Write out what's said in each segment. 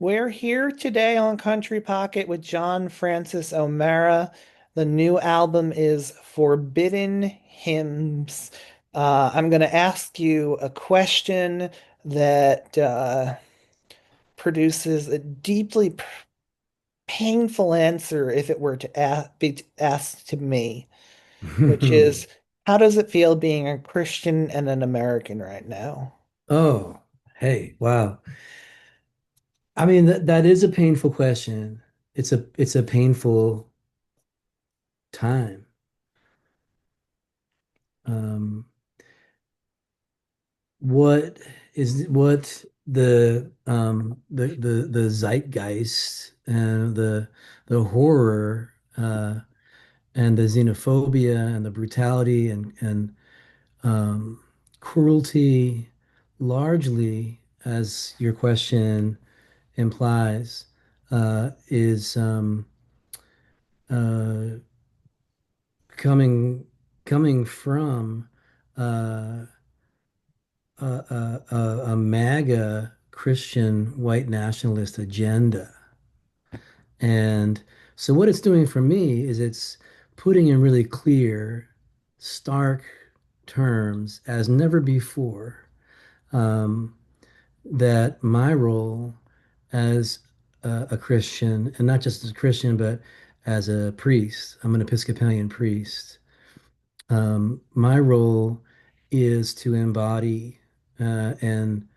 We're here today on Country Pocket with John Francis O'Mara. The new album is Forbidden Hymns. I'm going to ask you a question that produces a deeply painful answer if it were to be asked to me, which is, how does it feel being a Christian and an American right now? Oh, hey, wow. I mean that is a painful question. It's a painful time. Um, what what the zeitgeist and the horror and the xenophobia and the brutality and cruelty, largely, as your question implies, is uh, coming coming from uh, a MAGA Christian white nationalist agenda. And so what it's doing for me is it's putting in really clear, stark terms as never before, um, that my role as a Christian, and not just as a Christian, but as a priest, I'm an Episcopalian priest. My role is to embody and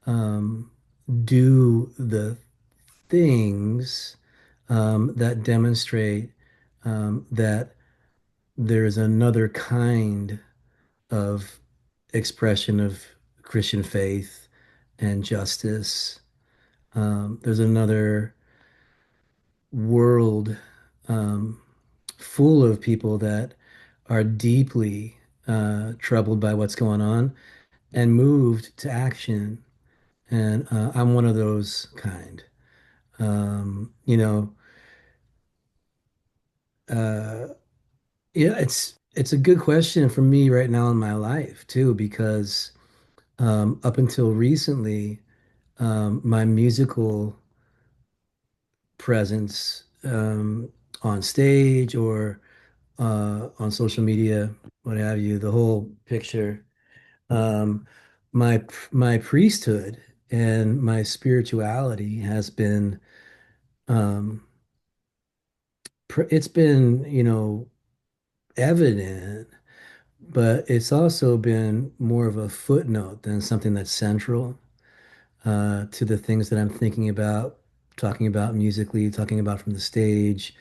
um, do the things that demonstrate that there's another kind of expression of Christian faith and justice. There's another world um, full of people that are deeply troubled by what's going on and moved to action. And I'm one of those kind. Um, you know, uh, yeah, it's a good question for me right now in my life too, because up until recently, my musical presence on stage or on social media, what have you, the whole picture. Um, my priesthood and my spirituality has been um, it's been, evident, but it's also been more of a footnote than something that's central to the things that I'm thinking about, talking about musically, talking about from the stage,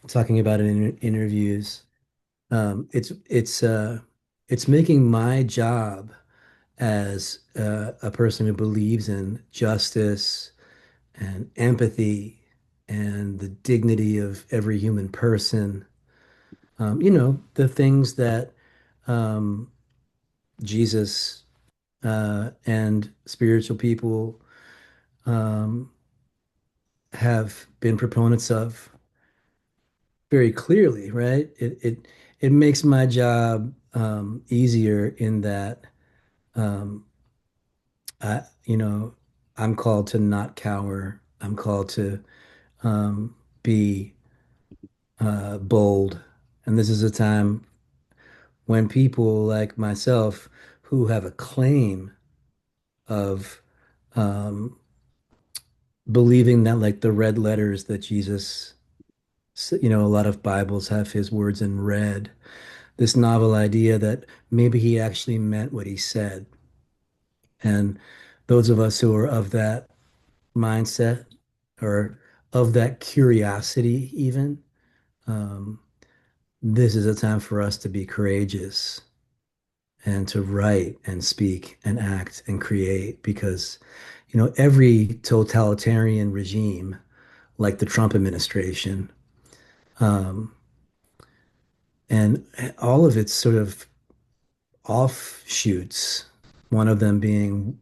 talking about in interviews. It's making my job as a person who believes in justice and empathy and the dignity of every human person. The things that um, Jesus and spiritual people um, have been proponents of very clearly, right? It makes my job easier in that um, you know, I'm called to not cower. I'm called to be bold. And this is a time when people like myself who have a claim of um, believing that, like the red letters that Jesus, a lot of Bibles have his words in red, this novel idea that maybe he actually meant what he said. And those of us who are of that mindset or of that curiosity, even, um, this is a time for us to be courageous and to write and speak and act and create because, every totalitarian regime, like the Trump administration, um, and all of its sort of offshoots, one of them being,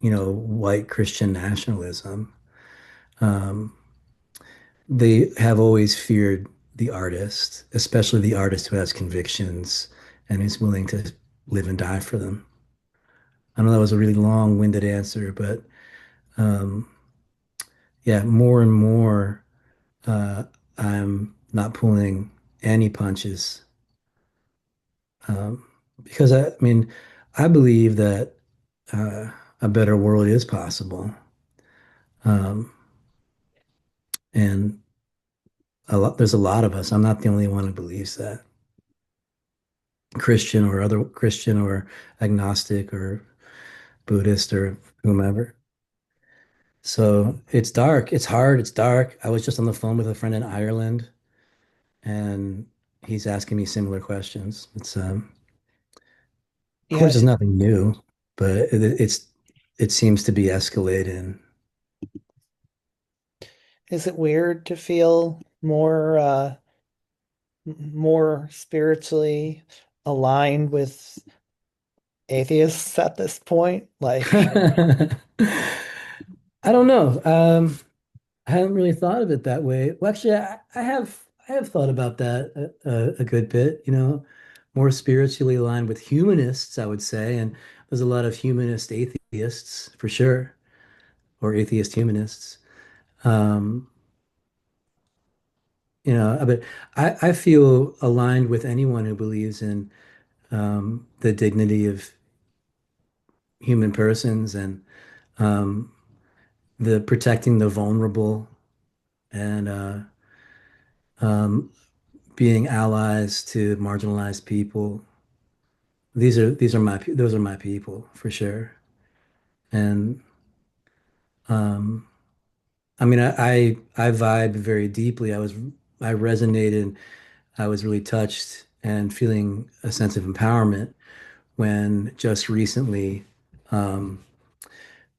white Christian nationalism. Um, they have always feared the artist, especially the artist who has convictions and is willing to live and die for them. I know that was a really long-winded answer, but um, yeah, more and more, uh, I'm not pulling any punches. Um, because I mean, I believe that a better world is possible. Um, and there's a lot of us. I'm not the only one who believes that. Christian or agnostic or Buddhist or whomever. So it's dark. It's hard. It's dark. I was just on the phone with a friend in Ireland, and he's asking me similar questions. Of course, Yeah, it's nothing new, but it seems to be escalating. is it weird to feel more spiritually aligned with atheists at this point? Like, I don't know. I haven't really thought of it that way. Well, actually, I have thought about that a good bit, more spiritually aligned with humanists, I would say. And there's a lot of humanist atheists for sure, or atheist humanists. Um, but I feel aligned with anyone who believes in the dignity of human persons and um, the protecting the vulnerable and um, being allies to marginalized people. Those are my people for sure. And um, I mean, I vibe very deeply. I resonated. I was really touched and feeling a sense of empowerment when just recently um,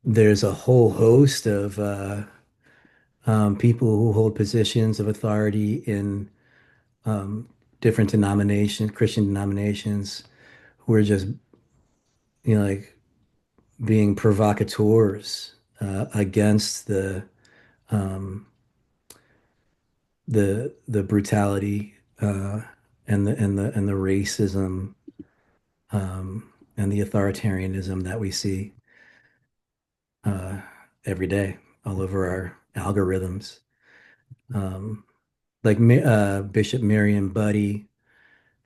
there's a whole host of people who hold positions of authority in um, different denominations, Christian denominations, who are just like being provocateurs against um, the brutality and the racism and the authoritarianism that we see uh, every day all over our algorithms. Um, like Bishop Miriam Buddy,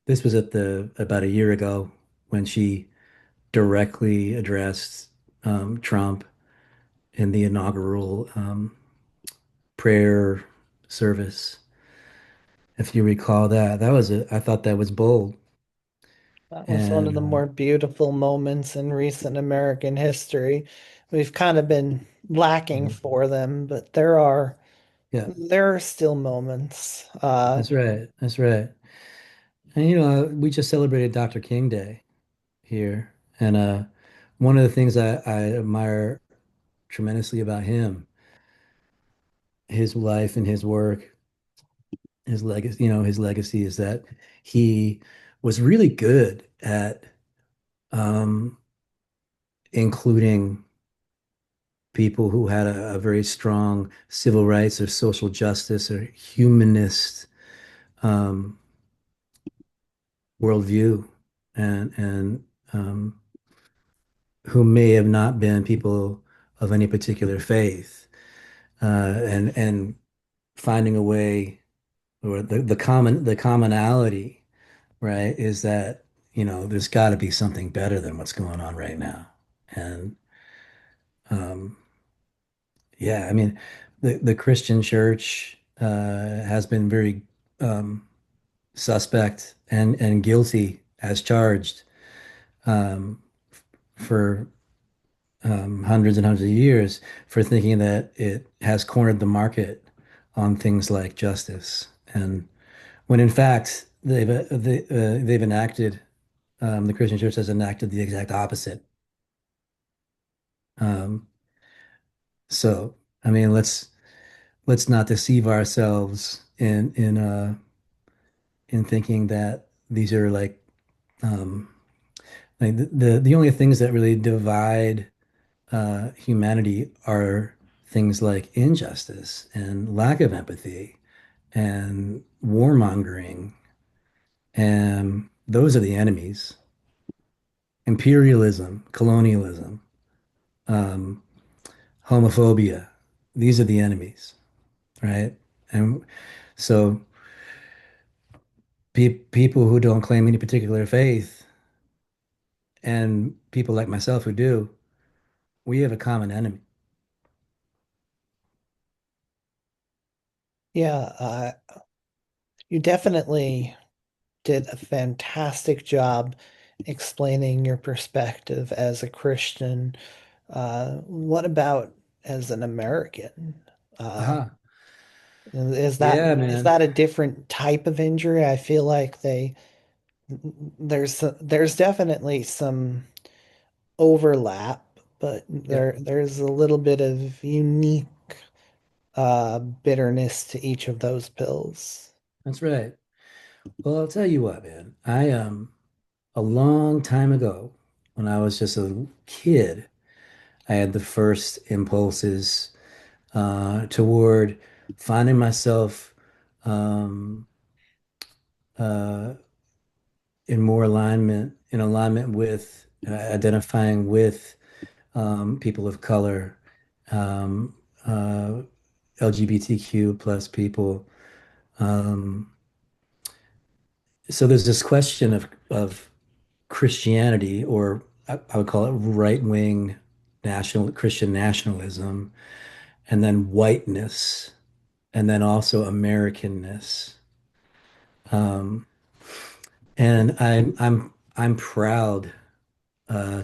this was at the about a year ago when she directly addressed Trump in the inaugural prayer service. If you recall that, I thought that was bold. that was one of And the more beautiful moments in recent American history. We've kind of been lacking for them, but yeah, there are still moments. that's right. That's right. And we just celebrated Dr. King Day here. And one of the things I admire tremendously about him, his life and his work, his legacy is that he was really good at um, including people who had a very strong civil rights or social justice or humanist um, worldview, and who may have not been people of any particular faith, and finding a way, or the commonality, right, is that there's got to be something better than what's going on right now, and um, yeah, I mean, the Christian church has been very um, suspect and guilty as charged um, for hundreds and hundreds of years for thinking that it has cornered the market on things like justice, and when in fact they've enacted the Christian church has enacted the exact opposite. Um, so I mean, let's not deceive ourselves in thinking that these are um, like the only things that really divide humanity are things like injustice and lack of empathy and warmongering, and those are the enemies. Imperialism, colonialism, um, homophobia. these are the enemies, right? And so people who don't claim any particular faith and people like myself who do, we have a common enemy. Yeah, you definitely did a fantastic job explaining your perspective as a Christian. What about as an American? Uh, Aha. is that Yeah, is man. that a different type of injury? I feel like there's definitely some overlap, but Yep, there's a little bit of unique bitterness to each of those pills. that's right. Well, I'll tell you what, man. I a long time ago, when I was just a kid, I had the first impulses toward finding myself um, uh, in alignment with identifying with people of color, um, uh, LGBTQ plus people. Um, so there's this question of Christianity, or I would call it right-wing national Christian nationalism, and then whiteness, and then also Americanness. Um, and I'm proud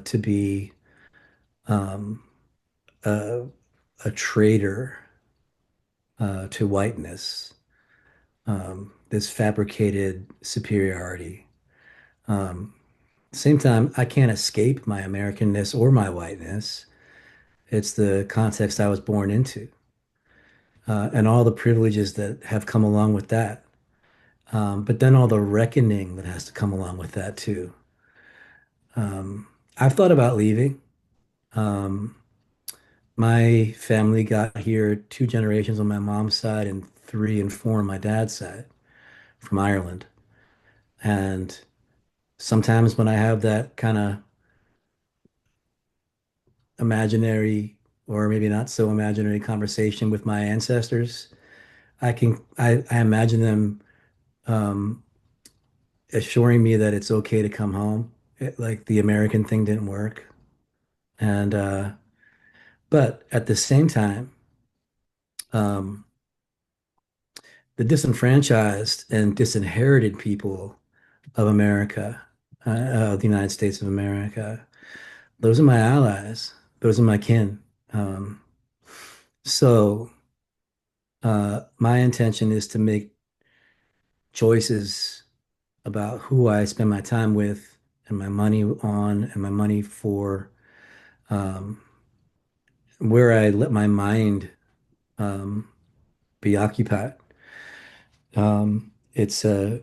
to be um, a, a traitor to whiteness, this fabricated superiority. Same time, I can't escape my Americanness or my whiteness. It's the context I was born into, and all the privileges that have come along with that. But then all the reckoning that has to come along with that too. Um, I've thought about leaving. Um, my family got here two generations on my mom's side and three and four on my dad's side from Ireland. And sometimes when I have that kind of imaginary or maybe not so imaginary conversation with my ancestors, I imagine them um, assuring me that it's okay to come home. Like the American thing didn't work. And but at the same time, um, the disenfranchised and disinherited people of America, of the United States of America, those are my allies. Those are my kin. Um, so my intention is to make choices about who I spend my time with and my money on and my money for, um, where I let my mind um, be occupied. It's a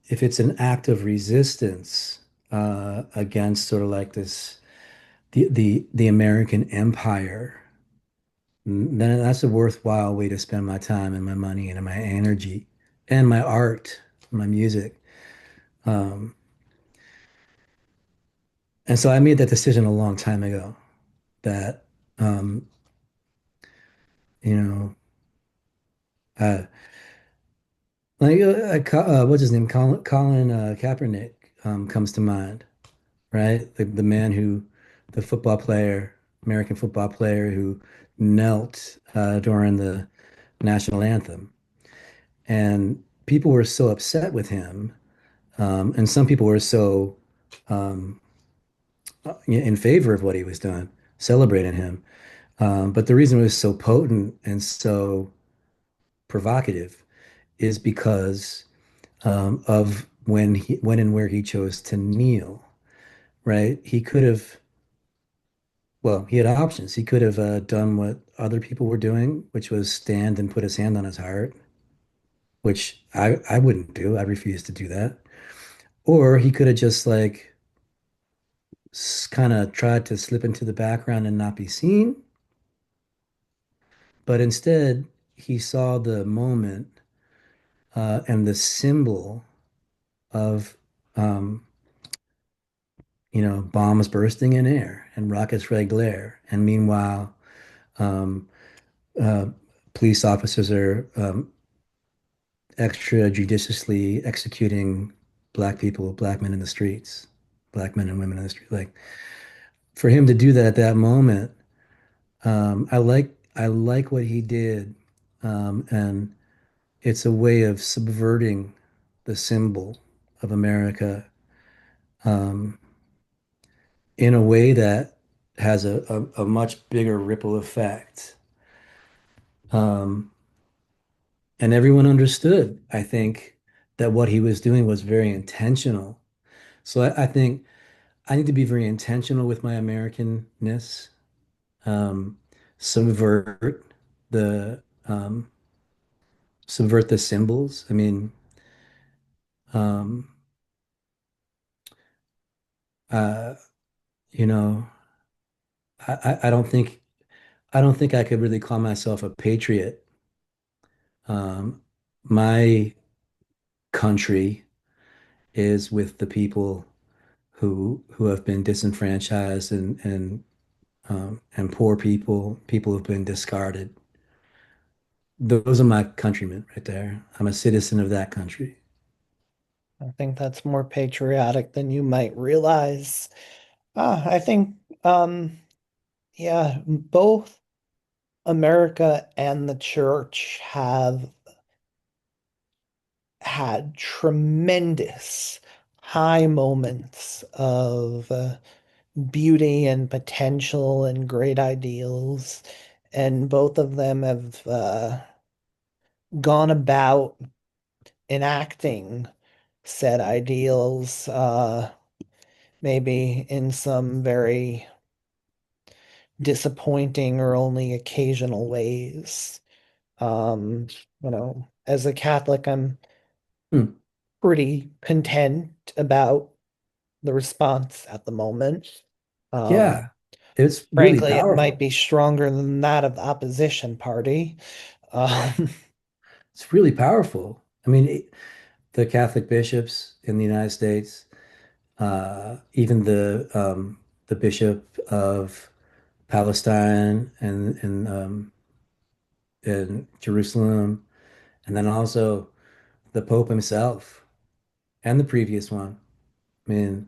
if it's an act of resistance against sort of like this the American empire, then that's a worthwhile way to spend my time and my money and my energy and my art, my music. Um, and so I made that decision a long time ago that um, you know uh, what's his name, Colin Kaepernick comes to mind, right? The man who, the football player, American football player who knelt during the national anthem. And people were so upset with him. And some people were so um, in favor of what he was doing, celebrating him. But the reason it was so potent and so provocative is because of when and where he chose to kneel, right? He could have Well, he had options. He could have done what other people were doing, which was stand and put his hand on his heart, which I wouldn't do. I refuse to do that. Or he could have just like kind of tried to slip into the background and not be seen. But instead, he saw the moment and the symbol of, um, bombs bursting in air and rockets red glare. And meanwhile, um, uh, police officers are extrajudiciously executing black people, black men in the streets, black men and women in the street. Like for him to do that at that moment, I like what he did, and it's a way of subverting the symbol of America um, in a way that has a much bigger ripple effect. Um, and everyone understood, I think, that what he was doing was very intentional. So I think I need to be very intentional with my Americanness, um, subvert the subvert the symbols. I mean, um, uh, you know, I don't think I could really call myself a patriot. Um, my country is with the people who have been disenfranchised and poor people, people who've been discarded. Those are my countrymen right there. I'm a citizen of that country. I think that's more patriotic than you might realize. I think, yeah, both America and the church have had tremendous high moments of beauty and potential and great ideals. And both of them have gone about enacting said ideals, maybe in some very disappointing or only occasional ways. Um, as a Catholic, I'm Hmm. pretty content about the response at the moment. Um, Yeah, it's really Frankly, it might powerful. be stronger than that of the opposition party. Um, It's really powerful. I mean, the Catholic bishops in the United States, even the bishop of Palestine and Jerusalem, and then also the Pope himself and the previous one. I mean,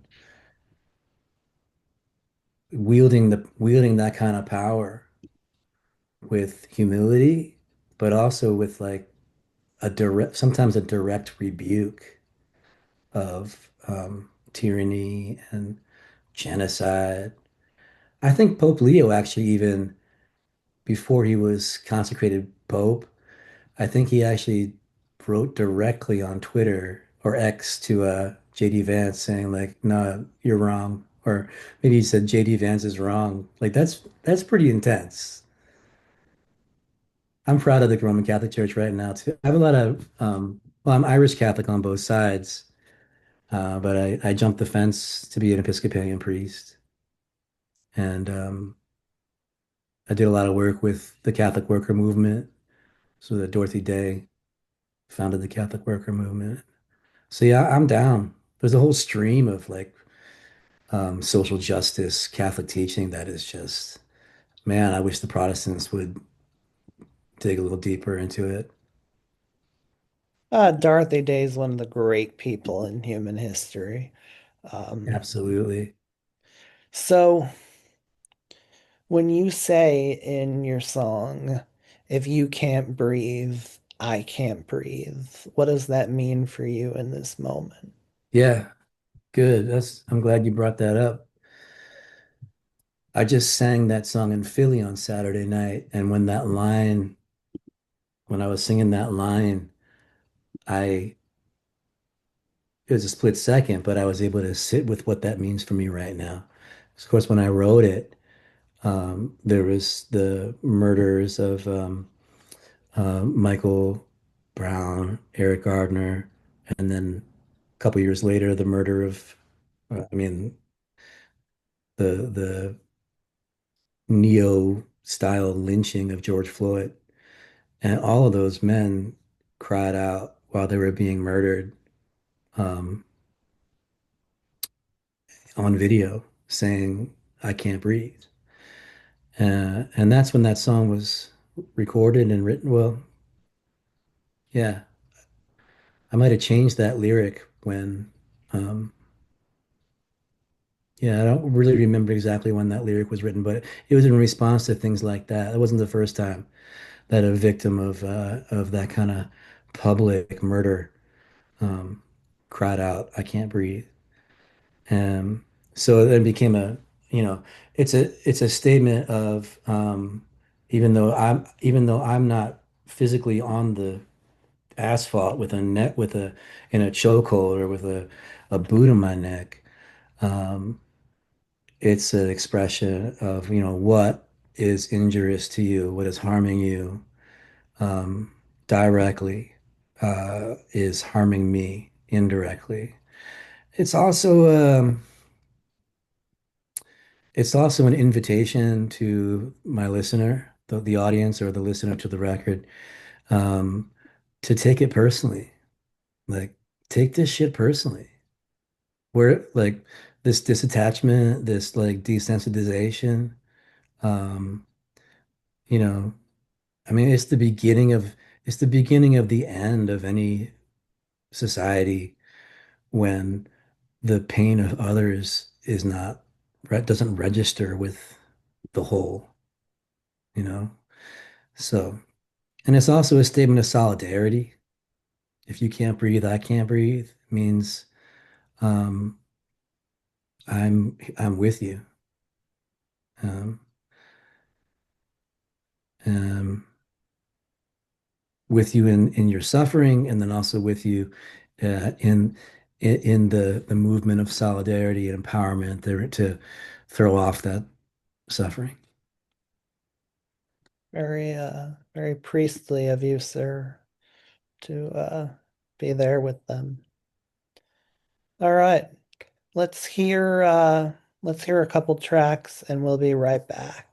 wielding that kind of power with humility, but also with like sometimes a direct rebuke of tyranny and genocide. I think Pope Leo actually, even before he was consecrated Pope, I think he actually wrote directly on Twitter or X to JD Vance saying like, "No, you're wrong," or maybe he said JD Vance is wrong. Like that's pretty intense. I'm proud of the Roman Catholic Church right now too. I have a lot of well, I'm Irish Catholic on both sides, but I jumped the fence to be an Episcopalian priest, and I did a lot of work with the Catholic Worker Movement. So that Dorothy Day founded the Catholic Worker Movement. So yeah, I'm down. There's a whole stream of like social justice, Catholic teaching that is just, man, I wish the Protestants would dig a little deeper into it. Dorothy Day is one of the great people in human history. Um, Absolutely. so when you say in your song, if you can't breathe, I can't breathe, what does that mean for you in this moment? Yeah, good. I'm glad you brought that up. I just sang that song in Philly on Saturday night, and when I was singing that line, I it was a split second, but I was able to sit with what that means for me right now. Of course, when I wrote it, there was the murders of Michael Brown, Eric Gardner, and then a couple years later, the murder of, I mean, the neo-style lynching of George Floyd. And all of those men cried out while they were being murdered um, on video, saying, "I can't breathe." And that's when that song recorded and written. Well, yeah, I might have changed that lyric when, um, yeah, I don't really remember exactly when that lyric was written, but it was in response to things like that. It wasn't the first time that a victim of that kind of public murder um, cried out, "I can't breathe." Um, so it then became a, you know, it's a statement of even though I'm not physically on the asphalt with a net with a in a chokehold or with a boot on my neck. Um, it's an expression of, what is injurious to you, what is harming you um, directly is harming me indirectly. It's also it's also an invitation to my listener, the audience or the listener to the record, um, to take it personally. Like, take this shit personally. Where like this disattachment, this like desensitization, um, you know, I mean, it's the beginning of the end of any society when the pain of others is not doesn't register with the whole, you know? So, and it's also a statement of solidarity. If you can't breathe, I can't breathe means um, I'm with you. Um, um, with you in your suffering, and then also with you in the movement of solidarity and empowerment there to throw off that suffering. Very priestly of you, sir, to be there with them. All right, let's hear let's hear a couple tracks and we'll be right back.